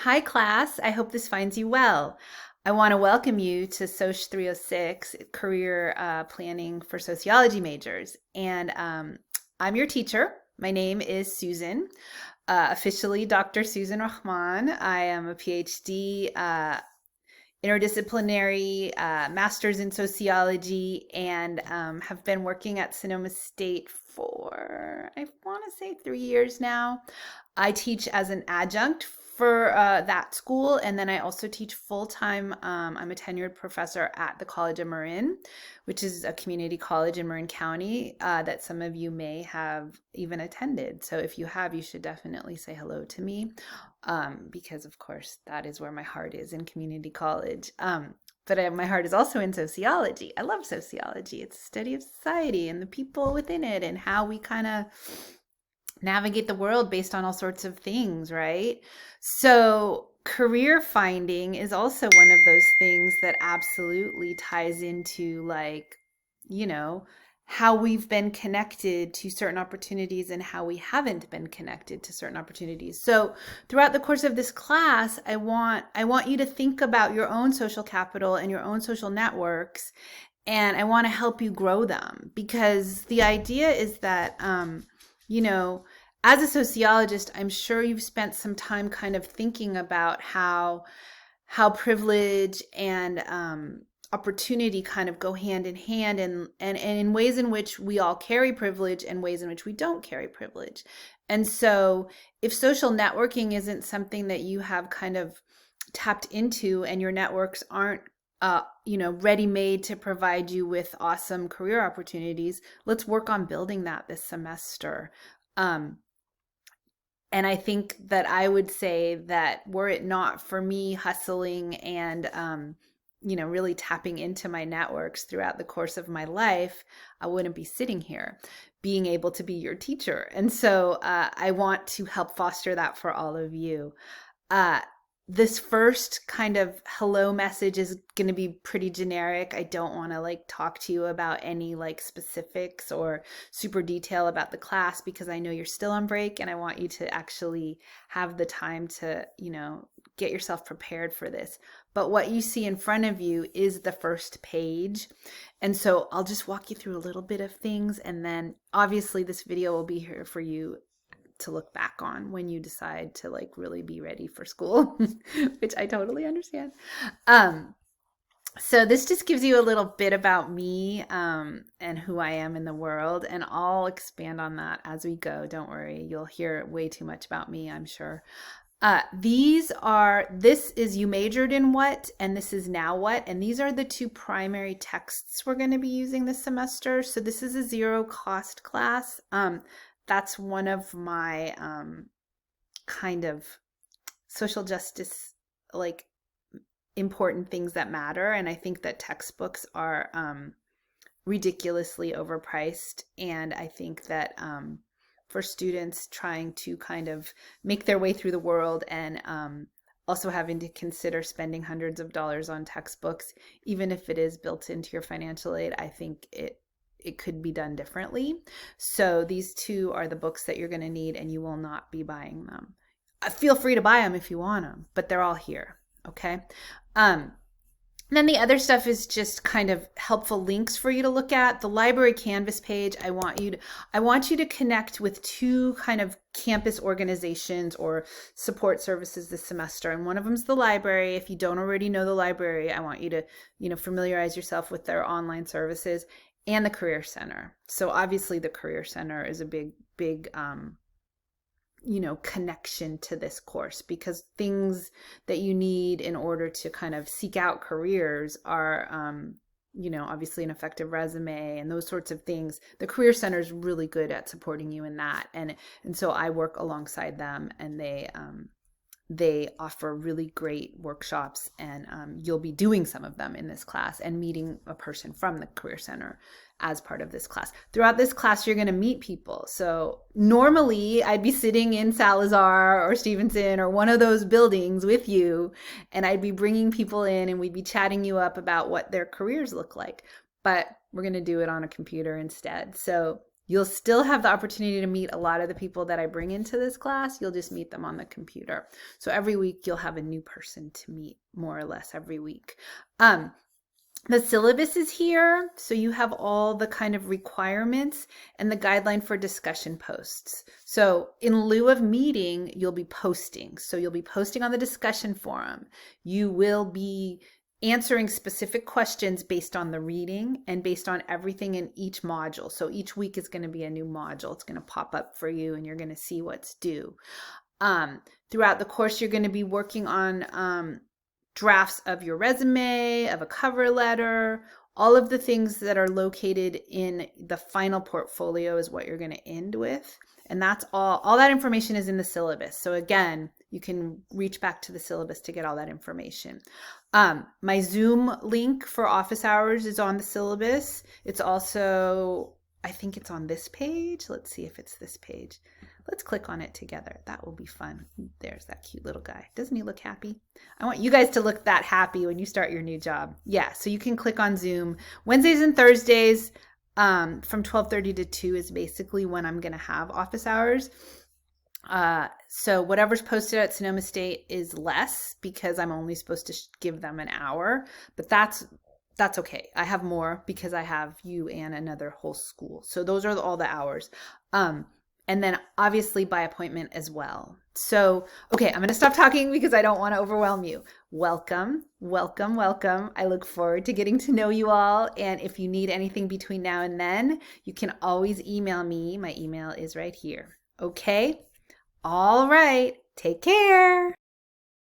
Hi, class. I hope this finds you well. I want to welcome you to Soc 306, Career Planning for Sociology Majors. And I'm your teacher. My name is Susan, officially Dr. Susan Rahman. I am a PhD, interdisciplinary master's in sociology, and have been working at Sonoma State for, I want to say, 3 years now. I teach as an adjunct for that school, and then I also teach full-time. I'm a tenured professor at the College of Marin, which is a community college in Marin County that some of you may have even attended. So if you have, you should definitely say hello to me, because of course that is where my heart is, in community college. But my heart is also in sociology. I love sociology. It's a study of society and the people within it and how we kind of navigate the world based on all sorts of things, right? So career finding is also one of those things that absolutely ties into, like, you know, how we've been connected to certain opportunities and how we haven't been connected to certain opportunities. So throughout the course of this class, I want you to think about your own social capital and your own social networks, and I want to help you grow them, because the idea is that you know, as a sociologist, I'm sure you've spent some time kind of thinking about how privilege and opportunity kind of go hand in hand, and in ways in which we all carry privilege and ways in which we don't carry privilege. And so if social networking isn't something that you have kind of tapped into, and your networks aren't ready-made to provide you with awesome career opportunities, let's work on building that this semester. And I think that I would say that were it not for me hustling and, really tapping into my networks throughout the course of my life, I wouldn't be sitting here being able to be your teacher. And so I want to help foster that for all of you. This first kind of hello message is going to be pretty generic. I don't want to talk to you about any specifics or super detail about the class, because I know you're still on break and I want you to actually have the time to, get yourself prepared for this. But what you see in front of you is the first page. And so I'll just walk you through a little bit of things, and then obviously this video will be here for you to look back on when you decide to really be ready for school, which I totally understand. So this just gives you a little bit about me and who I am in the world, and I'll expand on that as we go. Don't worry, you'll hear way too much about me, I'm sure. This is You Majored in What, and this is Now What, and these are the two primary texts we're going to be using this semester. So this is a zero cost class. That's one of my kind of social justice important things that matter. And I think that textbooks are ridiculously overpriced. And I think that for students trying to kind of make their way through the world, and also having to consider spending hundreds of dollars on textbooks, even if it is built into your financial aid, I think it could be done differently. So these two are the books that you're going to need, and you will not be buying them. Feel free to buy them if you want them, but they're all here. Okay. Then the other stuff is just kind of helpful links for you to look at. The library Canvas page, I want you to connect with two kind of campus organizations or support services this semester. And one of them is the library. If you don't already know the library, I want you to, familiarize yourself with their online services, and the Career Center. So obviously the Career Center is a big connection to this course, because things that you need in order to kind of seek out careers are, obviously an effective resume and those sorts of things. The Career Center is really good at supporting you in that. And so I work alongside them, and they offer really great workshops, and you'll be doing some of them in this class and meeting a person from the Career Center as part of this class. Throughout this class, you're going to meet people. So normally I'd be sitting in Salazar or Stevenson or one of those buildings with you, and I'd be bringing people in, and we'd be chatting you up about what their careers look like. But we're going to do it on a computer instead. So You'll still have the opportunity to meet a lot of the people that I bring into this class. You'll just meet them on the computer. So every week you'll have a new person to meet, more or less every week. The syllabus is here, so you have all the kind of requirements and the guideline for discussion posts. So in lieu of meeting, you'll be posting. So you'll be posting on the discussion forum. You will be answering specific questions based on the reading and based on everything in each module. So each week is going to be a new module. It's going to pop up for you and you're going to see what's due. Throughout the course, you're going to be working on drafts of your resume, of a cover letter, all of the things that are located in the final portfolio is what you're going to end with. And that's all that information is in the syllabus. So again, you can reach back to the syllabus to get all that information. My Zoom link for office hours is on the syllabus. It's also, I think it's on this page. Let's see if it's this page. Let's click on it together. That will be fun. There's that cute little guy. Doesn't he look happy? I want you guys to look that happy when you start your new job. Yeah, so you can click on Zoom. Wednesdays and Thursdays from 12:30 to 2 is basically when I'm going to have office hours. So whatever's posted at Sonoma State is less because I'm only supposed to give them an hour, but that's okay. I have more because I have you and another whole school. So those are all the hours. And then obviously by appointment as well. So, okay, I'm going to stop talking because I don't want to overwhelm you. Welcome, welcome, welcome. I look forward to getting to know you all. And if you need anything between now and then, you can always email me. My email is right here. Okay? All right. Take care.